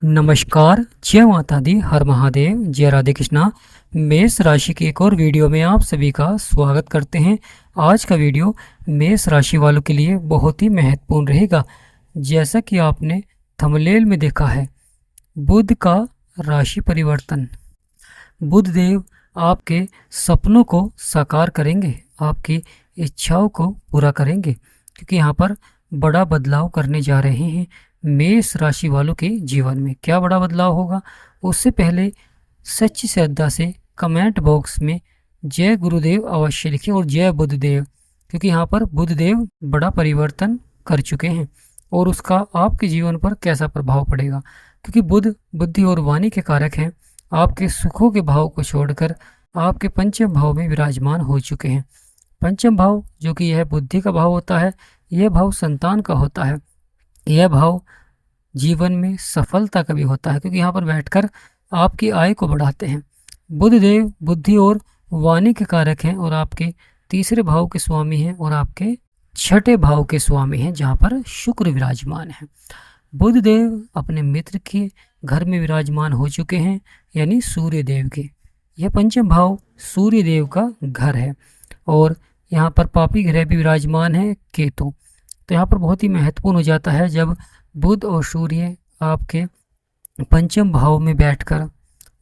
नमस्कार, जय माता दी, हर महादेव, जय राधे कृष्णा। मेष राशि की एक और वीडियो में आप सभी का स्वागत करते हैं। आज का वीडियो मेष राशि वालों के लिए बहुत ही महत्वपूर्ण रहेगा। जैसा कि आपने थंबनेल में देखा है, बुध का राशि परिवर्तन। बुध देव आपके सपनों को साकार करेंगे, आपकी इच्छाओं को पूरा करेंगे, क्योंकि यहाँ पर बड़ा बदलाव करने जा रहे हैं मेष राशि वालों के जीवन में। क्या बड़ा बदलाव होगा, उससे पहले सच्ची श्रद्धा से कमेंट बॉक्स में जय गुरुदेव अवश्य लिखें और जय बुधदेव, क्योंकि यहाँ पर बुधदेव बड़ा परिवर्तन कर चुके हैं और उसका आपके जीवन पर कैसा प्रभाव पड़ेगा। क्योंकि बुध बुद्धि और वाणी के कारक हैं, आपके सुखों के भाव को छोड़कर आपके पंचम भाव में विराजमान हो चुके हैं। पंचम भाव जो कि यह बुद्धि का भाव होता है, यह भाव संतान का होता है, यह भाव जीवन में सफलता का भी होता है, क्योंकि यहाँ पर बैठकर आपकी आय को बढ़ाते हैं। बुध देव बुद्धि और वाणी के कारक हैं और आपके तीसरे भाव के स्वामी हैं और आपके छठे भाव के स्वामी हैं, जहाँ पर शुक्र विराजमान है। बुध देव अपने मित्र के घर में विराजमान हो चुके हैं, यानी सूर्य देव के। यह पंचम भाव सूर्य देव का घर है और यहाँ पर पापी ग्रह भी विराजमान है, केतु। तो यहाँ पर बहुत ही महत्वपूर्ण हो जाता है जब बुध और सूर्य आपके पंचम भाव में बैठकर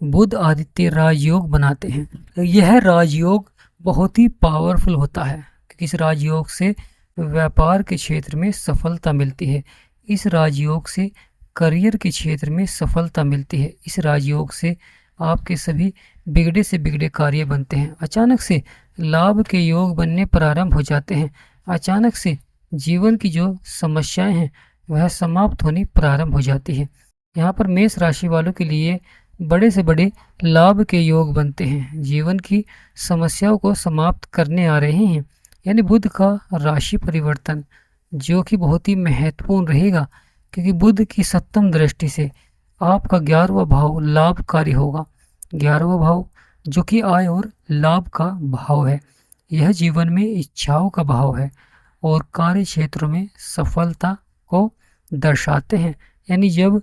बुध आदित्य राजयोग बनाते हैं। यह राजयोग बहुत ही पावरफुल होता है, क्योंकि इस राजयोग से व्यापार के क्षेत्र में सफलता मिलती है, इस राजयोग से करियर के क्षेत्र में सफलता मिलती है, इस राजयोग से आपके सभी बिगड़े से बिगड़े कार्य बनते हैं। अचानक से लाभ के योग बनने प्रारंभ हो जाते हैं, अचानक से जीवन की जो समस्याएं हैं वह समाप्त होनी प्रारंभ हो जाती है। यहाँ पर मेष राशि वालों के लिए बड़े से बड़े लाभ के योग बनते हैं, जीवन की समस्याओं को समाप्त करने आ रहे हैं। यानी बुध का राशि परिवर्तन जो कि बहुत ही महत्वपूर्ण रहेगा, क्योंकि बुध की सप्तम दृष्टि से आपका 11वां भाव लाभकारी होगा। 11वां भाव जो कि आय और लाभ का भाव है, यह जीवन में इच्छाओं का भाव है और कार्य क्षेत्रों में सफलता को दर्शाते हैं। यानी जब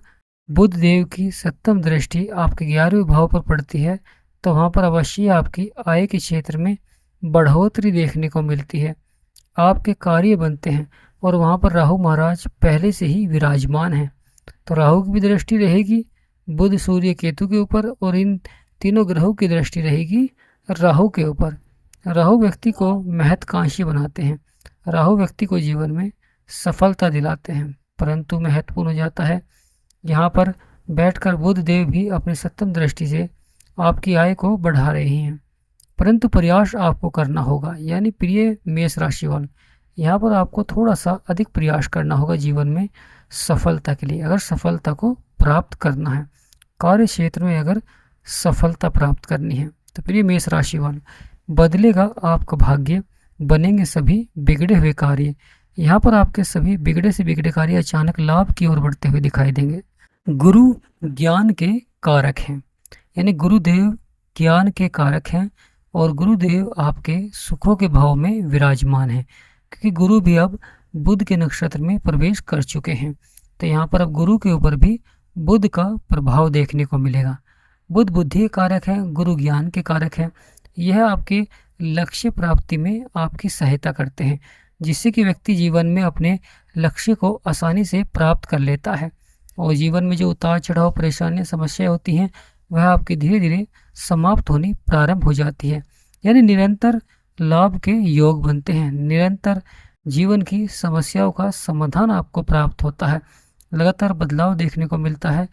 बुध देव की सप्तम दृष्टि आपके 11वें भाव पर पड़ती है तो वहाँ पर अवश्य आपकी आय के क्षेत्र में बढ़ोतरी देखने को मिलती है, आपके कार्य बनते हैं और वहाँ पर राहु महाराज पहले से ही विराजमान हैं। तो राहु की भी दृष्टि रहेगी बुध सूर्य केतु के ऊपर और इन तीनों ग्रहों की दृष्टि रहेगी राहु के ऊपर। राहु व्यक्ति को महत्वाकांक्षी बनाते हैं, राहु व्यक्ति को जीवन में सफलता दिलाते हैं, परंतु महत्वपूर्ण हो जाता है यहाँ पर बैठकर बुध देव भी अपनी सप्तम दृष्टि से आपकी आय को बढ़ा रहे हैं, परंतु प्रयास आपको करना होगा। यानी प्रिय मेष राशि वाले, यहाँ पर आपको थोड़ा सा अधिक प्रयास करना होगा जीवन में सफलता के लिए, अगर सफलता को प्राप्त करना है, कार्य क्षेत्र में अगर सफलता प्राप्त करनी है। तो प्रिय मेष राशि वाले, बदलेगा आपका भाग्य, बनेंगे सभी बिगड़े हुए कार्य। यहाँ पर आपके सभी बिगड़े से बिगड़े कार्य अचानक लाभ की ओर बढ़ते हुए दिखाई देंगे। गुरु ज्ञान के कारक हैं, यानी गुरुदेव ज्ञान के कारक हैं और गुरुदेव आपके सुखों के भाव में विराजमान हैं, क्योंकि गुरु भी अब बुध के नक्षत्र में प्रवेश कर चुके हैं। तो यहाँ पर अब गुरु के ऊपर भी बुध का प्रभाव देखने को मिलेगा। बुध बुद्धि के कारक है, गुरु ज्ञान के कारक है। यह आपके लक्ष्य प्राप्ति में आपकी सहायता करते हैं, जिससे कि व्यक्ति जीवन में अपने लक्ष्य को आसानी से प्राप्त कर लेता है और जीवन में जो उतार चढ़ाव परेशानियां समस्याएं होती हैं वह आपकी धीरे धीरे समाप्त होनी प्रारंभ हो जाती है। यानी निरंतर लाभ के योग बनते हैं, निरंतर जीवन की समस्याओं का समाधान आपको प्राप्त होता है, लगातार बदलाव देखने को मिलता है,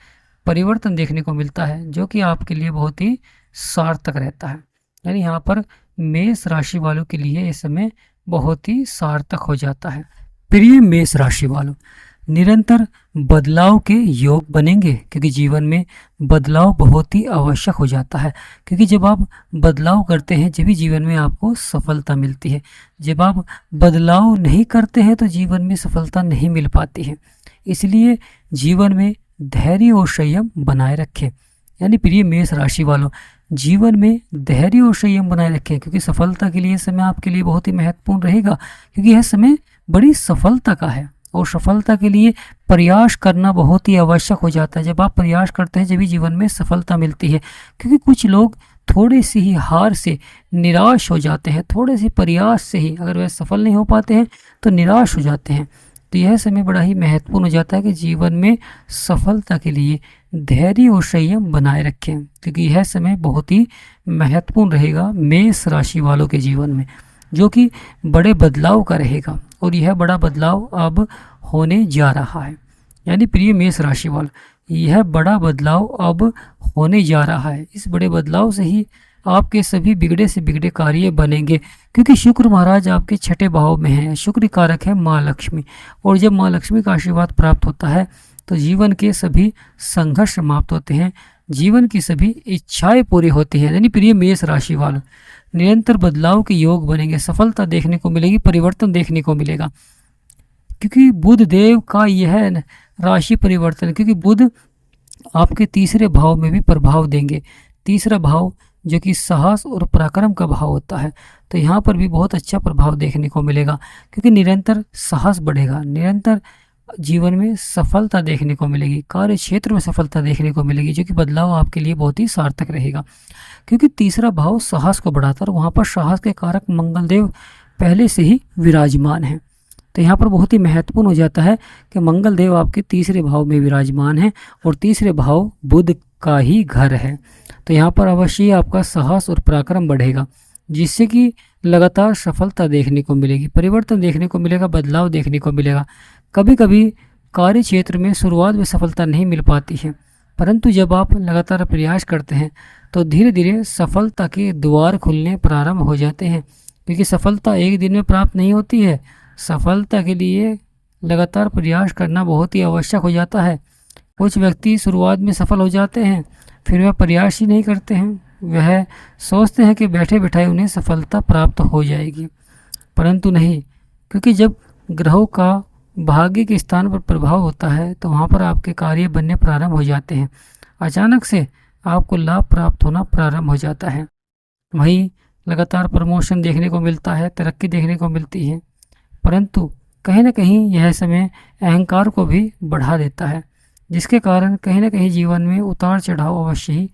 परिवर्तन देखने को मिलता है, जो कि आपके लिए बहुत ही सार्थक रहता है। यानी यहाँ पर मेष राशि वालों के लिए ये समय बहुत ही सार्थक हो जाता है। प्रिय मेष राशि वालों, निरंतर बदलाव के योग बनेंगे, क्योंकि जीवन में बदलाव बहुत ही आवश्यक हो जाता है, क्योंकि जब आप बदलाव करते हैं जब भी जीवन में आपको सफलता मिलती है। जब आप बदलाव नहीं करते हैं तो जीवन में सफलता नहीं मिल पाती है। इसलिए जीवन में धैर्य और संयम बनाए रखें। यानी प्रिय मेष राशि वालों, जीवन में धैर्य और संयम बनाए रखें, क्योंकि सफलता के लिए समय आपके लिए बहुत ही महत्वपूर्ण रहेगा, क्योंकि यह समय बड़ी सफलता का है और सफलता के लिए प्रयास करना बहुत ही आवश्यक हो जाता है। जब आप प्रयास करते हैं जब भी जीवन में सफलता मिलती है, क्योंकि कुछ लोग थोड़ी सी ही हार से निराश हो जाते हैं, थोड़े से प्रयास से ही अगर वह सफल नहीं हो पाते हैं तो निराश हो जाते हैं। तो यह समय बड़ा ही महत्वपूर्ण हो जाता है कि जीवन में सफलता के लिए धैर्य और संयम बनाए रखें, क्योंकि यह समय बहुत ही महत्वपूर्ण रहेगा मेष राशि वालों के जीवन में, जो कि बड़े बदलाव का रहेगा। और यह बड़ा बदलाव अब होने जा रहा है। यानी प्रिय मेष राशि वालों, यह बड़ा बदलाव अब होने जा रहा है। इस बड़े बदलाव से ही आपके सभी बिगड़े से बिगड़े कार्य बनेंगे, क्योंकि शुक्र महाराज आपके छठे भाव में हैं। शुक्र कारक है माँ लक्ष्मी, और जब माँ लक्ष्मी का आशीर्वाद प्राप्त होता है तो जीवन के सभी संघर्ष समाप्त होते हैं, जीवन की सभी इच्छाएं पूरी होती हैं। यानी प्रिय मेष राशि वालों, निरंतर बदलाव के योग बनेंगे, सफलता देखने को मिलेगी, परिवर्तन देखने को मिलेगा, क्योंकि बुध देव का यह राशि परिवर्तन, क्योंकि बुध आपके तीसरे भाव में भी प्रभाव देंगे। तीसरा भाव जो कि साहस और पराक्रम का भाव होता है, तो यहाँ पर भी बहुत अच्छा प्रभाव देखने को मिलेगा, क्योंकि निरंतर साहस बढ़ेगा, निरंतर जीवन में सफलता देखने को मिलेगी, कार्य क्षेत्र में सफलता देखने को मिलेगी, जो कि बदलाव आपके लिए बहुत ही सार्थक रहेगा। क्योंकि तीसरा भाव साहस को बढ़ाता है और वहाँ पर साहस के कारक मंगलदेव पहले से ही विराजमान हैं। तो यहाँ पर बहुत ही महत्वपूर्ण हो जाता है कि मंगल देव आपके तीसरे भाव में विराजमान है और तीसरे भाव बुध का ही घर है। तो यहाँ पर अवश्य आपका साहस और पराक्रम बढ़ेगा, जिससे कि लगातार सफलता देखने को मिलेगी, परिवर्तन देखने को मिलेगा, बदलाव देखने को मिलेगा। कभी कभी कार्य क्षेत्र में शुरुआत में सफलता नहीं मिल पाती है, परंतु जब आप लगातार प्रयास करते हैं तो धीरे धीरे सफलता के द्वार खुलने प्रारंभ हो जाते हैं, क्योंकि सफलता एक दिन में प्राप्त नहीं होती है। सफलता के लिए लगातार प्रयास करना बहुत ही आवश्यक हो जाता है। कुछ व्यक्ति शुरुआत में सफल हो जाते हैं, फिर वह प्रयास ही नहीं करते हैं, वह सोचते हैं कि बैठे बैठाए उन्हें सफलता प्राप्त हो जाएगी, परंतु नहीं, क्योंकि जब ग्रहों का भाग्य के स्थान पर प्रभाव होता है तो वहाँ पर आपके कार्य बनने प्रारंभ हो जाते हैं, अचानक से आपको लाभ प्राप्त होना प्रारंभ हो जाता है। वहीं लगातार प्रमोशन देखने को मिलता है, तरक्की देखने को मिलती है, परंतु कहीं ना कहीं यह समय अहंकार को भी बढ़ा देता है, जिसके कारण कहीं ना कहीं जीवन में उतार चढ़ाव अवश्य ही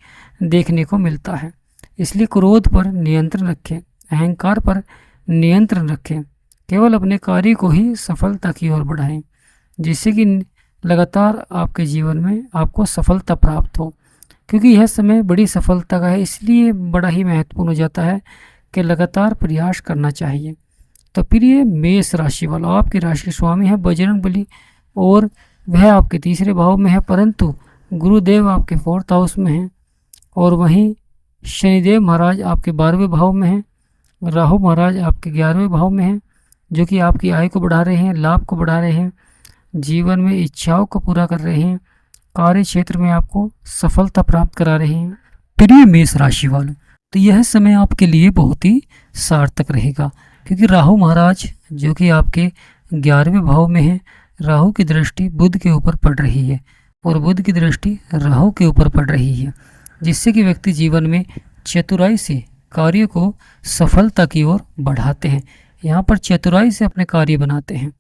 देखने को मिलता है। इसलिए क्रोध पर नियंत्रण रखें, अहंकार पर नियंत्रण रखें, केवल अपने कार्य को ही सफलता की ओर बढ़ाएं, जिससे कि लगातार आपके जीवन में आपको सफलता प्राप्त हो। क्योंकि यह समय बड़ी सफलता का है, इसलिए बड़ा ही महत्वपूर्ण हो जाता है कि लगातार प्रयास करना चाहिए। तो प्रिय मेष राशि वालों, आपकी राशि के स्वामी है बजरंगबली और वह आपके तीसरे भाव में है, परंतु गुरुदेव आपके 4th हाउस में हैं, और वहीं शनिदेव महाराज आपके 12वें भाव में हैं, राहु महाराज आपके 11वें भाव में हैं, जो कि आपकी आय को बढ़ा रहे हैं, लाभ को बढ़ा रहे हैं, जीवन में इच्छाओं को पूरा कर रहे हैं, कार्य क्षेत्र में आपको सफलता प्राप्त करा रहे हैं। प्रिय मेष राशि वालों, तो यह समय आपके लिए बहुत ही सार्थक रहेगा, क्योंकि राहु महाराज जो कि आपके 11वें भाव में है, राहु की दृष्टि बुध के ऊपर पड़ रही है और बुध की दृष्टि राहु के ऊपर पड़ रही है, जिससे कि व्यक्ति जीवन में चतुराई से कार्य को सफलता की ओर बढ़ाते हैं। यहाँ पर चतुराई से अपने कार्य बनाते हैं,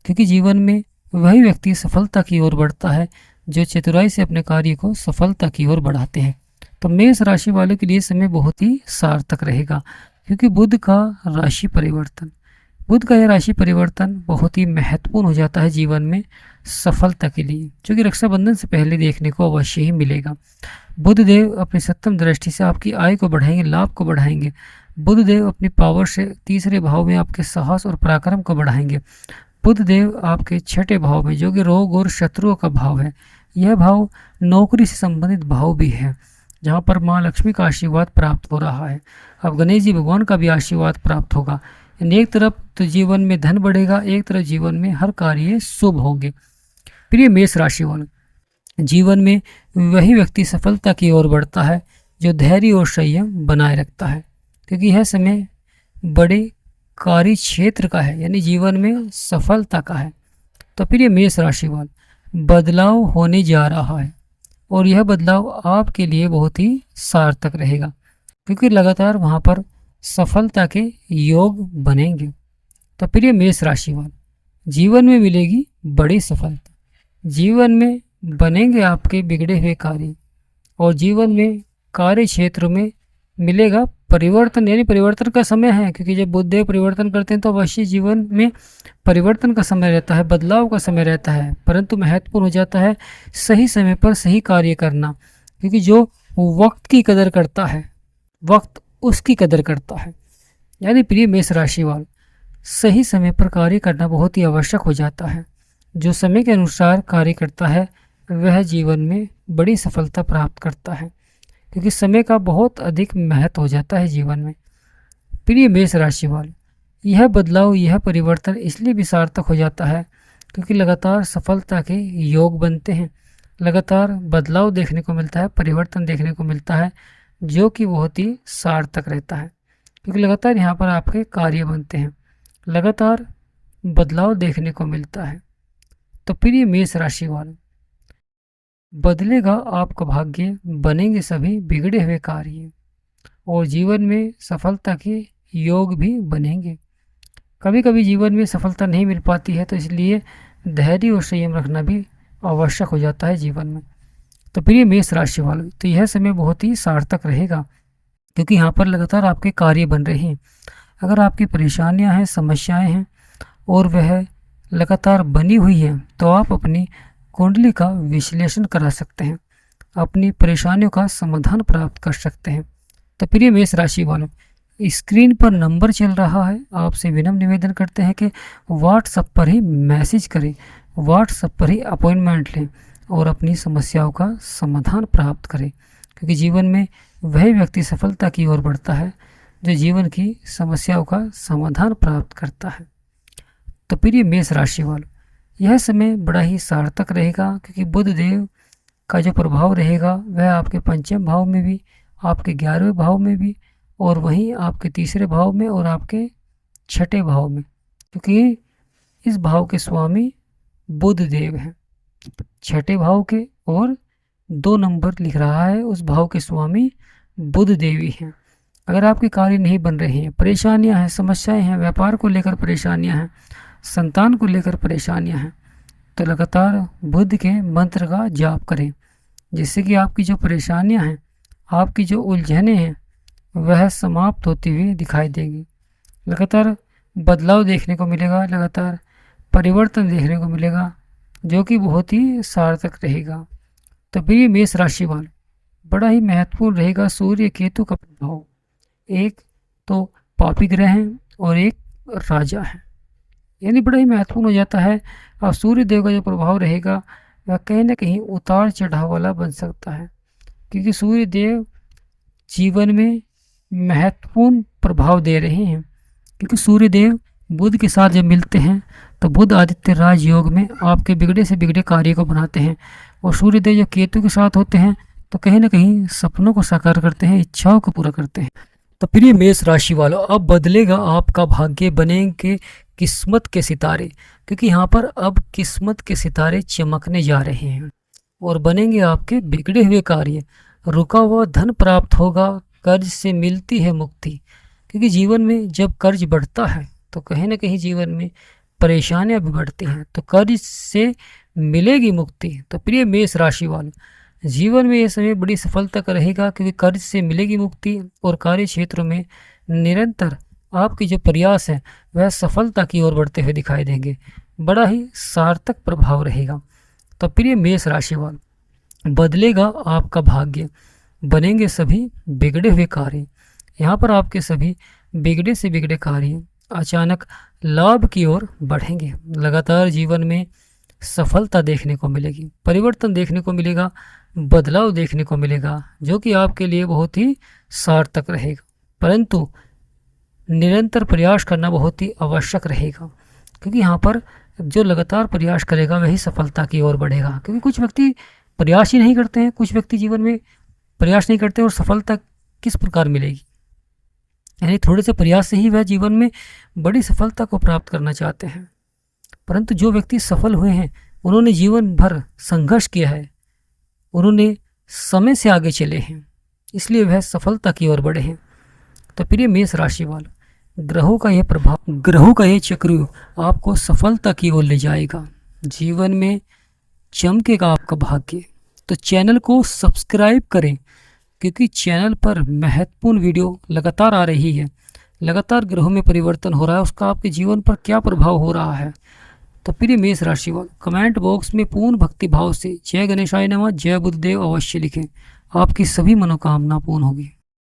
क्योंकि जीवन में वही व्यक्ति सफलता की ओर बढ़ता है जो चतुराई से अपने कार्य को सफलता की ओर बढ़ाते हैं। तो मेष राशि वालों के लिए समय बहुत ही सार्थक रहेगा, क्योंकि बुध का राशि परिवर्तन, बुध का यह राशि परिवर्तन बहुत ही महत्वपूर्ण हो जाता है जीवन में सफलता के लिए, जो कि रक्षाबंधन से पहले देखने को अवश्य ही मिलेगा। बुध देव अपनी 7वीं दृष्टि से आपकी आय को बढ़ाएंगे, लाभ को बढ़ाएंगे। बुध देव अपनी पावर से तीसरे भाव में आपके साहस और पराक्रम को बढ़ाएंगे। बुध देव आपके 6ठे भाव में, जो कि रोग और शत्रुओं का भाव है, यह भाव नौकरी से संबंधित भाव भी है, जहाँ पर माँ लक्ष्मी का आशीर्वाद प्राप्त हो रहा है। अब गणेश जी भगवान का भी आशीर्वाद प्राप्त होगा। एक तरफ तो जीवन में धन बढ़ेगा, एक तरफ जीवन में हर कार्य शुभ होंगे। प्रिय मेष राशि वालों, जीवन में वही व्यक्ति सफलता की ओर बढ़ता है जो धैर्य और संयम बनाए रखता है, क्योंकि यह समय बड़े कार्य क्षेत्र का है, यानी जीवन में सफलता का है। तो प्रिय मेष राशि वालों, बदलाव होने जा रहा है और यह बदलाव आपके लिए बहुत ही सार्थक रहेगा, क्योंकि लगातार वहाँ पर सफलता के योग बनेंगे। तो प्रिय मेष राशि वालों, जीवन में मिलेगी बड़ी सफलता। जीवन में बनेंगे आपके बिगड़े हुए कार्य, और जीवन में कार्य क्षेत्र में मिलेगा परिवर्तन, यानी परिवर्तन का समय है, क्योंकि जब बुद्धदेव परिवर्तन करते हैं तो अवश्य जीवन में परिवर्तन का समय रहता है, बदलाव का समय रहता है। परंतु महत्वपूर्ण हो जाता है सही समय पर सही कार्य करना, क्योंकि जो वक्त की कदर करता है वक्त उसकी कदर करता है। यानी प्रिय मेष राशि वाले, सही समय पर कार्य करना बहुत ही आवश्यक हो जाता है। जो समय के अनुसार कार्य करता है वह जीवन में बड़ी सफलता प्राप्त करता है, क्योंकि समय का बहुत अधिक महत्व हो जाता है जीवन में। प्रिय मेष राशि वाले, यह बदलाव, यह परिवर्तन इसलिए भी सार्थक हो जाता है क्योंकि लगातार सफलता के योग बनते हैं। लगातार बदलाव देखने को मिलता है, परिवर्तन देखने को मिलता है, जो कि बहुत ही सार्थक रहता है, क्योंकि लगातार यहाँ पर आपके कार्य बनते हैं, लगातार बदलाव देखने को मिलता है। तो प्रिय मेष राशि वाले, बदलेगा आपका भाग्य, बनेंगे सभी बिगड़े हुए कार्य, और जीवन में सफलता के योग भी बनेंगे। कभी कभी जीवन में सफलता नहीं मिल पाती है, तो इसलिए धैर्य और संयम रखना भी आवश्यक हो जाता है जीवन में। तो प्रिय मेष राशि वालों, तो यह समय बहुत ही सार्थक रहेगा, क्योंकि यहाँ पर लगातार आपके कार्य बन रहे हैं। अगर आपकी परेशानियाँ हैं, समस्याएँ हैं और वह लगातार बनी हुई हैं, तो आप अपनी कुंडली का विश्लेषण करा सकते हैं, अपनी परेशानियों का समाधान प्राप्त कर सकते हैं। तो प्रिय मेष राशि वालों, स्क्रीन पर नंबर चल रहा है, आपसे विनम्र निवेदन करते हैं कि व्हाट्सएप पर ही मैसेज करें, व्हाट्सएप पर ही अपॉइंटमेंट लें और अपनी समस्याओं का समाधान प्राप्त करें, क्योंकि जीवन में वही व्यक्ति सफलता की ओर बढ़ता है जो जीवन की समस्याओं का समाधान प्राप्त करता है। तो प्रिय मेष राशि वालों, यह समय बड़ा ही सार्थक रहेगा, क्योंकि बुध देव का जो प्रभाव रहेगा वह आपके पंचम भाव में भी, आपके 11वें भाव में भी, और वहीं आपके तीसरे भाव में और आपके छठे भाव में, क्योंकि इस भाव के स्वामी बुध देव हैं। छठे भाव के और 2 नंबर लिख रहा है, उस भाव के स्वामी बुध देवी हैं। अगर आपके कार्य नहीं बन रहे हैं, परेशानियां हैं, समस्याएं हैं, व्यापार को लेकर परेशानियां हैं, संतान को लेकर परेशानियां हैं, तो लगातार बुध के मंत्र का जाप करें, जिससे कि आपकी जो परेशानियां हैं, आपकी जो उलझनें हैं, वह समाप्त होती हुई दिखाई देंगी। लगातार बदलाव देखने को मिलेगा, लगातार परिवर्तन देखने को मिलेगा, जो कि बहुत ही सार्थक रहेगा। तो प्रिय मेष राशि वाले, बड़ा ही महत्वपूर्ण रहेगा सूर्य केतु का प्रभाव। एक तो पापी ग्रह हैं और एक राजा है, यानी बड़ा ही महत्वपूर्ण हो जाता है। और सूर्य देव का जो प्रभाव रहेगा वह कहीं ना कहीं उतार चढ़ाव वाला बन सकता है, क्योंकि सूर्य देव जीवन में महत्वपूर्ण प्रभाव दे रहे हैं, क्योंकि सूर्य देव बुध के साथ जब मिलते हैं तो बुध आदित्य राज योग में आपके बिगड़े से बिगड़े कार्य को बनाते हैं, और सूर्य देव जब केतु के साथ होते हैं तो कहीं ना कहीं सपनों को साकार करते हैं, इच्छाओं को पूरा करते हैं। तो प्रिय मेष राशि वालों, अब बदलेगा आपका भाग्य, बनेंगे किस्मत के सितारे, क्योंकि यहाँ पर अब किस्मत के सितारे चमकने जा रहे हैं और बनेंगे आपके बिगड़े हुए कार्य। रुका हुआ धन प्राप्त होगा, कर्ज से मिलती है मुक्ति, क्योंकि जीवन में जब कर्ज बढ़ता है तो कहीं ना कहीं जीवन में परेशानियां भी बढ़ती हैं, तो कर्ज से मिलेगी मुक्ति। तो प्रिय मेष राशि वालों, जीवन में यह समय बड़ी सफलता का रहेगा, क्योंकि कर्ज से मिलेगी मुक्ति और कार्य क्षेत्रों में निरंतर आपके जो प्रयास हैं वह सफलता की ओर बढ़ते हुए दिखाई देंगे। बड़ा ही सार्थक प्रभाव रहेगा। तो प्रिय मेष राशि वालों, बदलेगा आपका भाग्य, बनेंगे सभी बिगड़े हुए कार्य। यहाँ पर आपके सभी बिगड़े से बिगड़े कार्य अचानक लाभ की ओर बढ़ेंगे। लगातार जीवन में सफलता देखने को मिलेगी, परिवर्तन देखने को मिलेगा, बदलाव देखने को मिलेगा, जो कि आपके लिए बहुत ही सार्थक रहेगा। परंतु निरंतर प्रयास करना बहुत ही आवश्यक रहेगा, क्योंकि यहाँ पर जो लगातार प्रयास करेगा वही सफलता की ओर बढ़ेगा। क्योंकि कुछ व्यक्ति प्रयास ही नहीं करते हैं, कुछ व्यक्ति जीवन में प्रयास नहीं करते और सफलता किस प्रकार मिलेगी, यानी थोड़े से प्रयास से ही वह जीवन में बड़ी सफलता को प्राप्त करना चाहते हैं। परंतु जो व्यक्ति सफल हुए हैं उन्होंने जीवन भर संघर्ष किया है, उन्होंने समय से आगे चले हैं, इसलिए वह सफलता की ओर बढ़े हैं। तो प्रिय मेष राशि वालों, ग्रहों का यह चक्र आपको सफलता की ओर ले जाएगा। जीवन में चमकेगा आपका भाग्य। तो चैनल को सब्सक्राइब करें, क्योंकि चैनल पर महत्वपूर्ण वीडियो लगातार आ रही है। लगातार ग्रहों में परिवर्तन हो रहा है, उसका आपके जीवन पर क्या प्रभाव हो रहा है। तो प्रिय मेष राशि वालों, कमेंट बॉक्स में पूर्ण भक्ति भाव से जय गणेशाय नमः, जय बुद्धदेव अवश्य लिखें। आपकी सभी मनोकामना पूर्ण होगी।